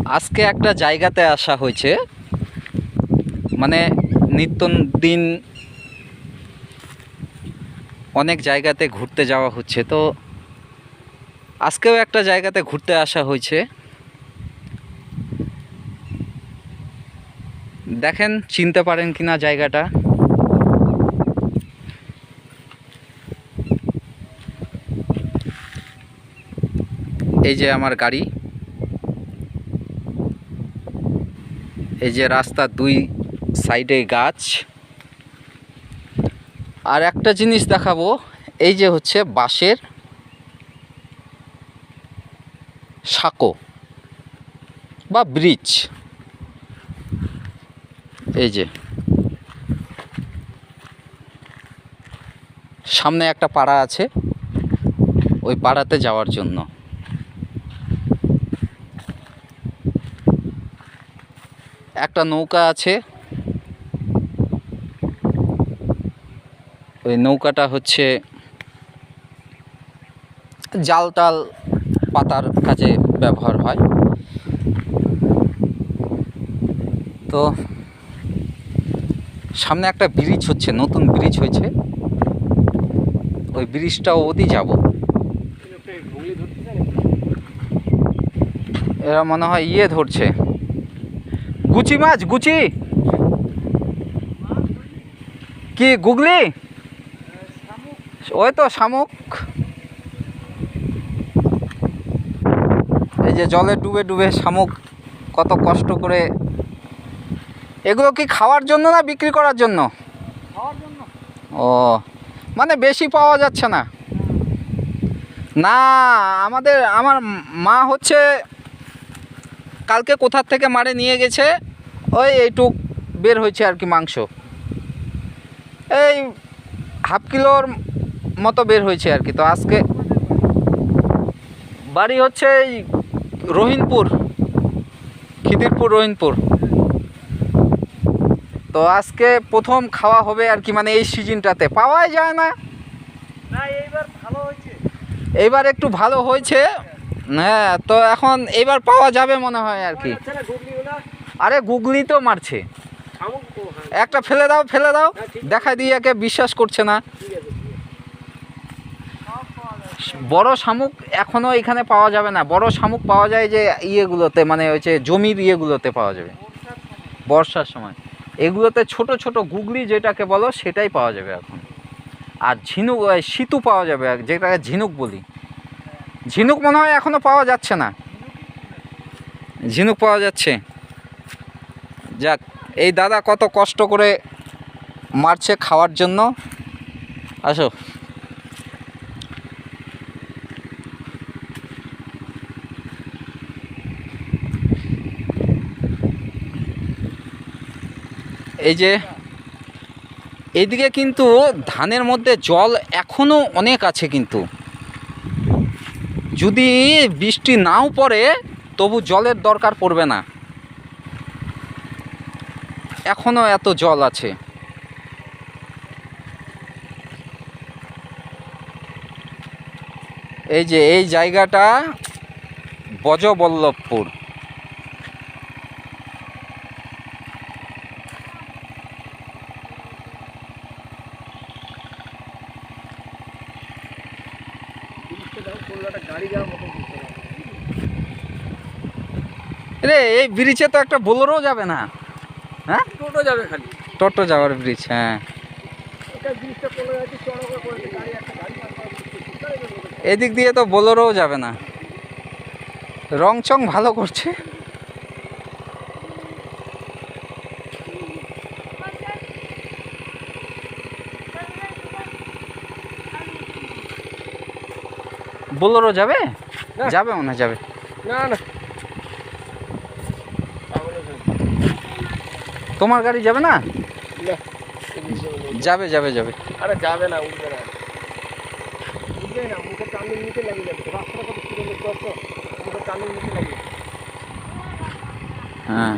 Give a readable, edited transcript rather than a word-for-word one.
আজকে একটা জায়গাতে আসা হয়েছে, মানে নিত্যদিন অনেক জায়গাতে ঘুরতে যাওয়া হচ্ছে, তো আজকেও একটা জায়গাতে ঘুরতে আসা হয়েছে। দেখেন চিনতে পারেন কিনা জায়গাটা। এই যে আমার গাড়ি, এই যে রাস্তার দুই সাইডে গাছ। আর একটা জিনিস দেখাবো, এই যে হচ্ছে বাঁশের সাঁকো বা ব্রিজ। এই যে সামনে একটা পাড়া আছে, ওই পাড়াতে যাওয়ার জন্য। একটা নৌকা আছে, ওই নৌকাটা হচ্ছে জাল টাল পাতার কাজে ব্যবহার হয়। তো সামনে একটা ব্রিজ হচ্ছে, নতুন ব্রিজ হয়েছে, ওই ব্রিজটা অবধি যাব। এরা মনে হয় ধরছে গুচি মাছ। গুচি কি গুগলি? ওই তো শামুক। এই যে জলে ডুবে ডুবে শামুক কত কষ্ট করে। এগুলো কি খাওয়ার জন্য না বিক্রি করার জন্য? ও, মানে বেশি পাওয়া যাচ্ছে না। না, আমার মা হচ্ছে কালকে কোথার থেকে মারে নিয়ে গেছে, ওই এইটুক বের হয়েছে আর কি মাংস, এই হাফ কিলোর মতো বের হয়েছে আর কি। তো আজকে বাড়ি হচ্ছে এই রহিনপুর, খিদিরপুর রহিনপুর। তো আজকে প্রথম খাওয়া হবে আর কি, মানে এই সিজনটাতে পাওয়াই যায় না। এইবার একটু ভালো হয়েছে, হ্যাঁ। তো এখন এইবার পাওয়া যাবে মনে হয় আর কি। আরে গুগলি তো মারছে, একটা ফেলে দাও ফেলে দাও, দেখা দিয়ে একে বিশ্বাস করছে না। বড় শামুক এখনো এখানে পাওয়া যাবে না, বড় শামুক পাওয়া যায় যে ইয়েগুলোতে, মানে হচ্ছে জমির ইয়েগুলোতে পাওয়া যাবে বর্ষার সময়। এগুলোতে ছোট ছোট গুগলি যেটাকে বলো সেটাই পাওয়া যাবে এখন। আর ঝিনুক, সিতু পাওয়া যাবে, যেটাকে ঝিনুক বলি। ঝিনুক মনে হয় এখনো পাওয়া যাচ্ছে না, ঝিনুক পাওয়া যাচ্ছে। যাক, এই দাদা কত কষ্ট করে মারছে খাওয়ার জন্য। আসো। এই যে এইদিকে কিন্তু ধানের মধ্যে জল এখনো অনেক আছে, কিন্তু যদি বৃষ্টি নাও পড়ে তবু জলের দরকার পড়বে না, এখনো এত জল আছে। এই যে এই জায়গাটা বজবল্লভপুর। রে এই ব্রিজে তো একটা বোলেরো যাবে না? হ্যাঁ, টোটো যাবে, খালি টোটো যাওয়ার ব্রিজ। হ্যাঁ, এদিক দিয়ে তো বোলেরোও যাবে না। রং চং ভালো করছে। বোলেরো যাবে? যাবে মনে হয়, যাবে। না না, তোমার গাড়ি যাবে না? যাবে যাবে যাবে। আরে যাবে না, উঠবে না, উঠবে না, মুখে টানের নিচে লাগিয়ে যাবে। রাস্তাটা কত সুন্দর, মুখে টানের নিচে লাগিয়ে। হ্যাঁ।